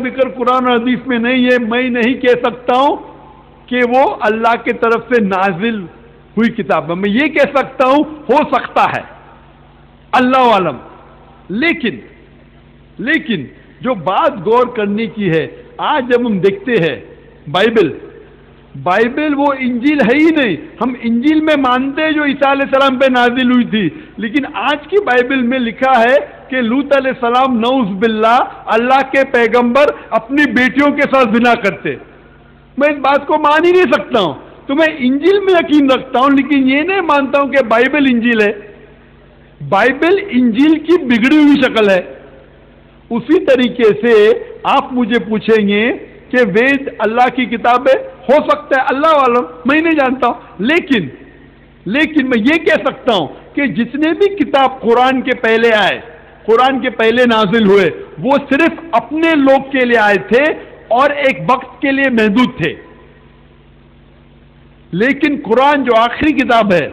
ذکر قرآن اور حدیث میں نہیں ہے، میں نہیں کہہ سکتا ہوں کہ وہ اللہ کے طرف سے نازل ہوئی کتاب ہے. میں یہ کہہ سکتا ہوں ہو سکتا ہے، اللہ عالم. لیکن جو بات غور کرنے کی ہے، آج جب ہم دیکھتے ہیں بائبل وہ انجیل ہے ہی نہیں. ہم انجیل میں مانتے ہیں جو عیسیٰ علیہ السلام پہ نازل ہوئی تھی، لیکن آج کی بائبل میں لکھا ہے کہ لوط علیہ السلام نعوذ باللہ اللہ کے پیغمبر اپنی بیٹیوں کے ساتھ زنا کرتے. میں اس بات کو مان ہی نہیں سکتا ہوں. تو میں انجیل میں یقین رکھتا ہوں، لیکن یہ نہیں مانتا ہوں کہ بائبل انجیل ہے. بائبل انجیل کی بگڑی ہوئی شکل ہے. اسی طریقے سے آپ مجھے پوچھیں گے کہ وید اللہ کی کتاب ہے، ہو سکتا ہے، اللہ عالم، میں نہیں جانتا ہوں. لیکن میں یہ کہہ سکتا ہوں کہ جتنے بھی کتاب قرآن کے پہلے آئے، قرآن کے پہلے نازل ہوئے، وہ صرف اپنے لوگ کے لیے آئے تھے اور ایک وقت کے لیے محدود تھے. لیکن قرآن جو آخری کتاب ہے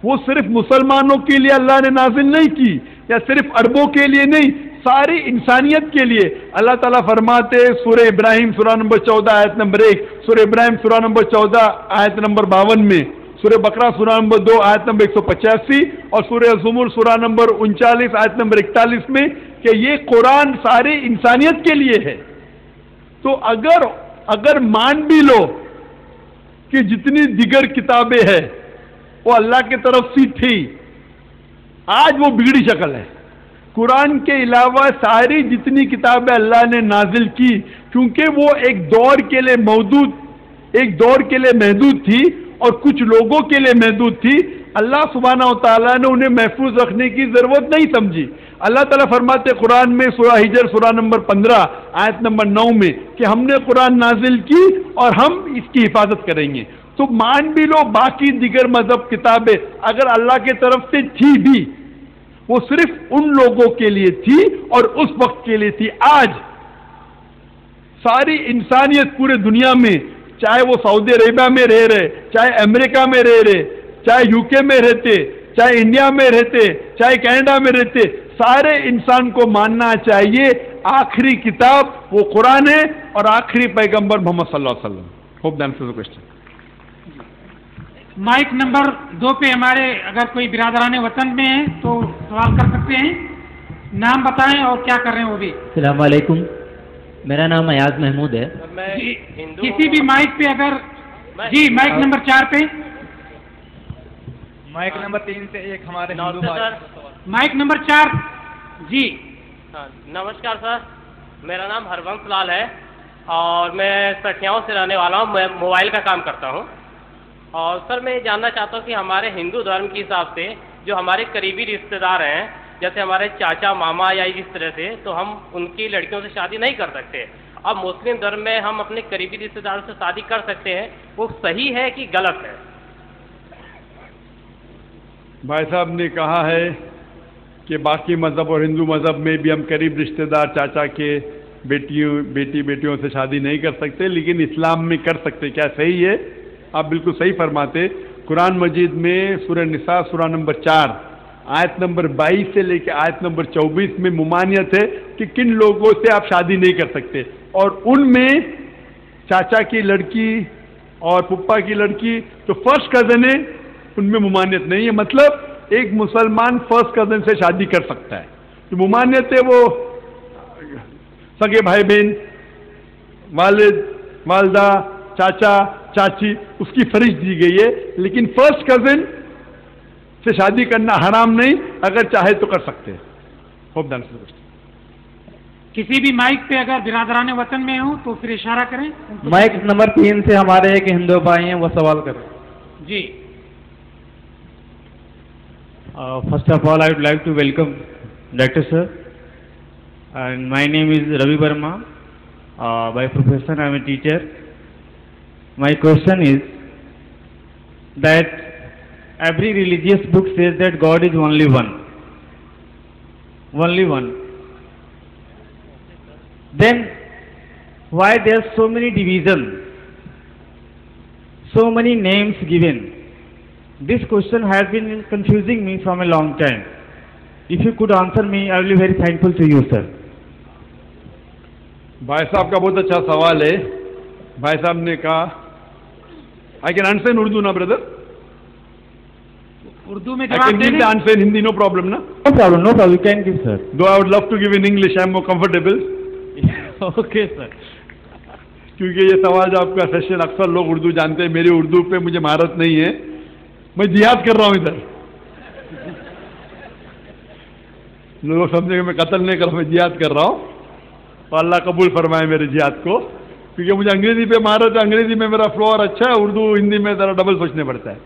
وہ صرف مسلمانوں کے لیے اللہ نے نازل نہیں کی، یا صرف عربوں کے لیے نہیں، ساری انسانیت کے لیے. اللہ تعالیٰ فرماتے سورہ ابراہیم سورہ نمبر 14 آیت نمبر 1، سورہ ابراہیم سورہ نمبر 14 آیت نمبر 52 میں، سورہ بقرہ سورہ نمبر 2 آیت نمبر 185 اور سورہ زمر سورہ نمبر 39 آیت نمبر 41 میں کہ یہ قرآن ساری انسانیت کے لیے ہے. تو اگر مان بھی لو کہ جتنی دیگر کتابیں ہیں وہ اللہ کی طرف سے تھی، آج وہ بگڑی شکل ہے. قرآن کے علاوہ ساری جتنی کتابیں اللہ نے نازل کی، کیونکہ وہ ایک دور کے لیے محدود تھی اور کچھ لوگوں کے لیے محدود تھی، اللہ سبحانہ و تعالیٰ نے انہیں محفوظ رکھنے کی ضرورت نہیں سمجھی. اللہ تعالیٰ فرماتے قرآن میں سورہ ہجر سورہ نمبر 15 آیت نمبر 9 میں کہ ہم نے قرآن نازل کی اور ہم اس کی حفاظت کریں گے. تو مان بھی لو باقی دیگر مذہب کتابیں اگر اللہ کے طرف سے تھی بھی، وہ صرف ان لوگوں کے لیے تھی اور اس وقت کے لیے تھی. آج ساری انسانیت پورے دنیا میں، چاہے وہ سعودی عربیہ میں رہ رہے، چاہے امریکہ میں رہ رہے، چاہے یو کے میں رہتے، چاہے انڈیا میں رہتے، چاہے کینیڈا میں رہتے، سارے انسان کو ماننا چاہیے آخری کتاب وہ قرآن ہے اور آخری پیغمبر محمد صلی اللہ علیہ وسلم. Hope that answers the question. Mic number 2 پہ ہمارے اگر کوئی برادران وطن میں ہیں تو سوال کر سکتے ہیں. نام بتائیں اور کیا کر رہے ہیں وہ بھی. السلام علیکم، میرا نام ایاز محمود ہے. جی کسی بھی مائک پہ اگر جی مائک نمبر 4 پہ، مائک نمبر 3 سے ایک ہمارے مائک نمبر 4 جی. نمسکار سر، میرا نام ہربنس لال ہے اور میں سٹھیاؤں سے رہنے والا ہوں. میں موبائل کا کام کرتا ہوں. اور سر میں یہ جاننا چاہتا ہوں کہ ہمارے ہندو دھرم کے حساب سے جو ہمارے قریبی رشتہ دار ہیں، جیسے ہمارے چاچا ماما یا اس طرح سے، تو ہم ان کی لڑکیوں سے شادی نہیں کر سکتے. اب مسلم دھرم میں ہم اپنے قریبی رشتہ داروں سے شادی کر سکتے ہیں، وہ صحیح ہے کہ غلط ہے؟ بھائی صاحب نے کہا ہے کہ باقی مذہب اور ہندو مذہب میں بھی ہم قریب رشتہ دار چاچا کے بیٹیوں سے شادی نہیں کر سکتے، لیکن اسلام میں کر سکتے. کیا صحیح ہے؟ آپ بالکل صحیح فرماتے. قرآن مجید میں سورہ نساء سورہ نمبر 4 آیت نمبر 22 سے لے کے آیت نمبر 24 میں ممانعت ہے کہ کن لوگوں سے آپ شادی نہیں کر سکتے، اور ان میں چاچا کی لڑکی اور پھپھا کی لڑکی تو فرسٹ کزن ہے، ان میں ممانعت نہیں ہے. مطلب ایک مسلمان فرسٹ کزن سے شادی کر سکتا ہے. جو ممانعت ہے وہ سگے بھائی بہن، والد والدہ، چاچا چاچی، اس کی فرض دی گئی ہے. لیکن فرسٹ کزن سے شادی کرنا حرام نہیں، اگر چاہے تو کر سکتے ہیں. Hope done. کسی بھی مائک پہ اگر برادران وطن میں ہوں تو پھر اشارہ کریں. مائک نمبر 3 سے ہمارے ایک ہندو بھائی ہیں، وہ سوال کریں. جی. First of all, I would like to welcome Dr. Sir. And my name is Ravi Verma. By profession, I am a teacher. My question is that every religious book says that God is only one. Only one. Then why there are so many divisions, so many names given? This question has been confusing me from a long time. If you could answer me, I will be very thankful to you, sir. भाई साहब का बहुत अच्छा सवाल है. भाई साहब ने कहा, I can answer in Urdu ना ब्रदर? उर्दू में I जवाब can दे give the दें. answer in Hindi, no problem, na? No problem, you can give, sir. Though I would love to give in English, I am more comfortable. Okay, sir. क्योंकि ये सवाल जो आपका session अक्सर लोग उर्दू जानते हैं, मेरी उर्दू पे मुझे महारत नहीं है, मैं जिहाद कर रहा हूँ इधर. लोग समझेंगे मैं कत्ल नहीं कर रहा हूँ, मैं जिहाद कर रहा हूँ. तो अल्लाह कबूल फरमाए मेरे जिहाद को, क्योंकि मुझे अंग्रेजी पे महारत है, अंग्रेजी में मेरा फ्लोर अच्छा है, उर्दू हिंदी में ज़रा डबल सोचने पड़ता है.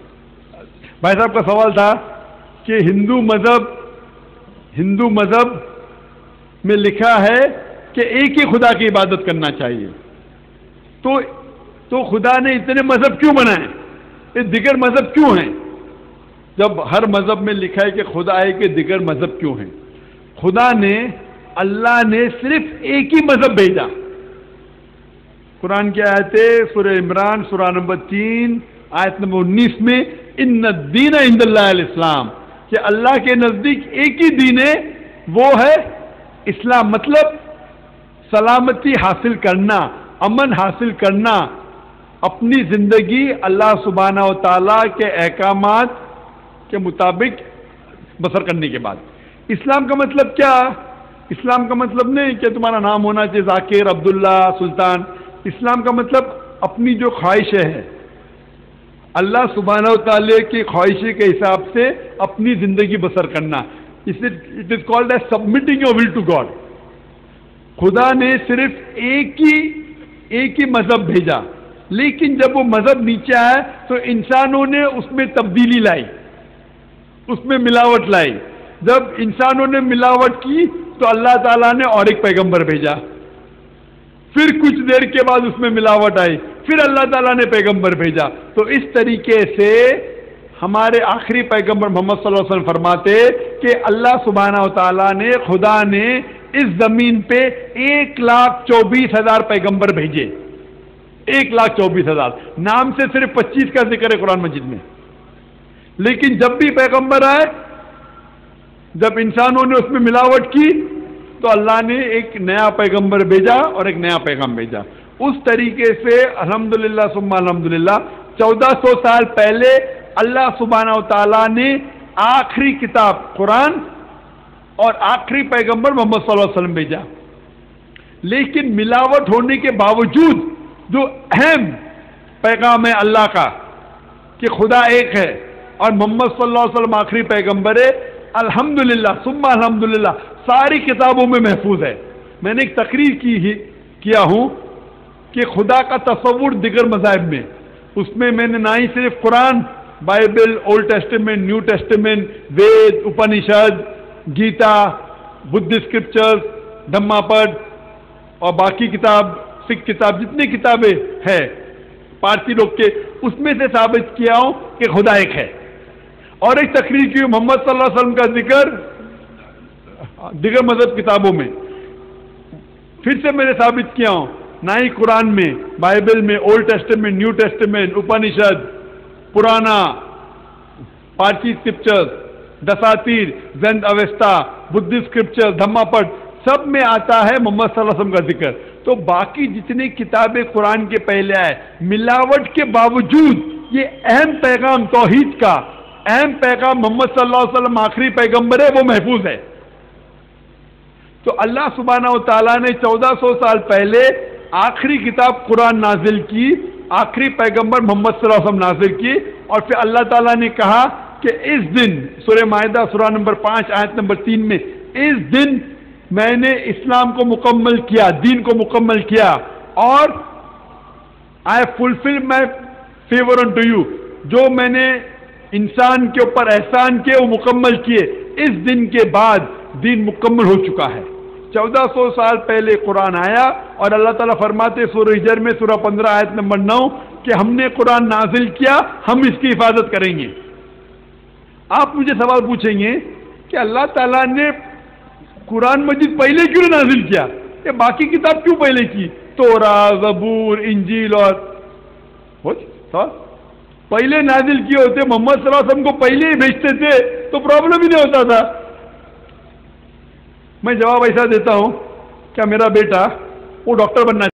भाई साहब का सवाल था कि हिंदू मज़हब में लिखा है कि एक ही खुदा की इबादत करना चाहिए. तो खुदा ने इतने मज़हब क्यों बनाए? ये दिगर मज़हब क्यों हैं? जब हर मज़हब में लिखा है कि खुदा है, कि दिगर मज़हब क्यों हैं? खुदा ने, अल्लाह ने सिर्फ एक ही मज़हब भेजा. कुरान की आयतें सूरह इमरान सूरह नंबर 3 आयत नंबर 19 में, इन्ना दीन इंदल्लाहिल इस्लाम, कि अल्लाह के नज़दीक एक ही दीन है, वो है इस्लाम. मतलब सलामती हासिल करना, अमन हासिल करना, अपनी ज़िंदगी अल्लाह सुब्हानहू व तआला के अहकामात के मुताबिक बसर करने के बाद. इस्लाम का मतलब क्या? इस्लाम का मतलब नहीं कि तुम्हारा नाम होना चाहिए जाकिर, अब्दुल्ला, सुल्तान. इस्लाम का मतलब अपनी जो ख्वाहिशें हैं, अल्लाह सुब्हानहू व तआला की ख्वाहिशें के हिसाब से अपनी ज़िंदगी बसर करना. It is called as submitting your will to God. खुदा ने सिर्फ एक ही मज़हब भेजा, लेकिन जब वो मज़हब नीचे आया तो इंसानों ने उसमें तब्दीली लाई, उसमें मिलावट लाई. जब इंसानों ने मिलावट की तो अल्लाह ताला ने और एक पैगंबर भेजा. फिर कुछ देर के बाद उसमें मिलावट आई, फिर अल्लाह ताला ने पैगंबर भेजा. तो इस तरीके से हमारे आखिरी पैगंबर मोहम्मद सल्लल्लाहु अलैहि वसल्लम फरमाते कि अल्लाह सुब्हानहू व तआला ने, खुदा ने इस जमीन पे 1,24,000 पैगंबर भेजे. 1,24,000. नाम से सिर्फ 25 का जिक्र है कुरान मजीद में. लेकिन जब भी पैगंबर आए, जब इंसानों ने उसमें मिलावट की तो अल्लाह ने एक नया पैगंबर भेजा और एक नया पैगाम भेजा. उस तरीके से अल्हम्दुलिल्लाह सुम्मा अल्हम्दुलिल्लाह 1400 साल पहले अल्लाह सुब्हानहू व तआला ने आखिरी किताब कुरान और आखिरी पैगंबर मोहम्मद सल्लल्लाहु अलैहि वसल्लम भेजा. लेकिन मिलावट होने के बावजूद जो अहम पैगाम है अल्लाह का कि खुदा एक है और मोहम्मद सल्लल्लाहु अलैहि वसल्लम आखिरी पैगंबर है, अल्हम्दुलिल्लाह सुम्मा अल्हम्दुलिल्लाह सारी किताबों में महफूज है. मैंने एक तकरीर किया हूँ कि खुदा का तस्वुर दिगर मज़ाहिब में, उसमें मैंने ना ही सिर्फ Quran, Bible, Old Testament, New Testament, Veda, Upanishad, Gita, Buddha scriptures, Dhammapada और बाकी किताब, सिख किताब, जितनी किताबें हैं पारसी लोग के, उसमें से साबित किया हूं कि खुदा एक है. और एक तकरीर की मोहम्मद सल्लल्लाहु अलैहि वसल्लम का जिक्र दिगर मज़हब किताबों में, फिर से मैंने साबित किया हूं, ना ही कुरान में, बाइबल में, Old Testament, New Testament, Upanishad, Purana, Parsi scriptures, Dasatir, Zend Avesta, Buddha scripture, Dhammapada, सब में आता है मोहम्मद सल्लल्लाहु अलैहि वसल्लम का जिक्र. तो बाकी जितनी किताबें कुरान के पहले आए, मिलावट के बावजूद ये अहम पैगाम तौहीद का, अहम पैगाम मोहम्मद सल्लल्लाहु अलैहि वसल्लम आखिरी पैगंबर है, वो महफूज है. तो अल्लाह सुब्हानहू व तआला ने 1400 साल पहले आखिरी किताब कुरान नाजिल की, आखिरी पैगंबर मोहम्मद सल्लल्लाहु अलैहि वसल्लम नाजिल की, और फिर अल्लाह ताला ने कहा कि इस दिन, सूरह माइदा सूरह नंबर 5 आयत नंबर 3 में, इस दिन मैंने इस्लाम को मुकम्मल किया, दीन को मुकम्मल किया, और I fulfil my favour on to you, जो मैंने इंसान के ऊपर एहसान किए वो मुकम्मल किए. इस दिन के बाद दीन मुकम्मल हो चुका है. 1400 साल पहले कुरान आया और अल्लाह ताला फरमाते सूरह हिजर में सूरह 15 आयत नंबर 9 कि हमने कुरान नाजिल किया, हम इसकी हिफाजत करेंगे. आप मुझे सवाल पूछेंगे कि अल्लाह ताला ने कुरान मजीद पहले क्यों नाजिल किया, ये बाकी किताब क्यों पहले की, तोरा, ज़बूर, इंजील और पहले नाजिल किए होते, मोहम्मद सल्लल्लाहु अलैहि वसल्लम को पहले ही भेजते थे तो प्रॉब्लम ही नहीं होता था. मैं जवाब ऐसा देता हूं, क्या मेरा बेटा वो डॉक्टर बनना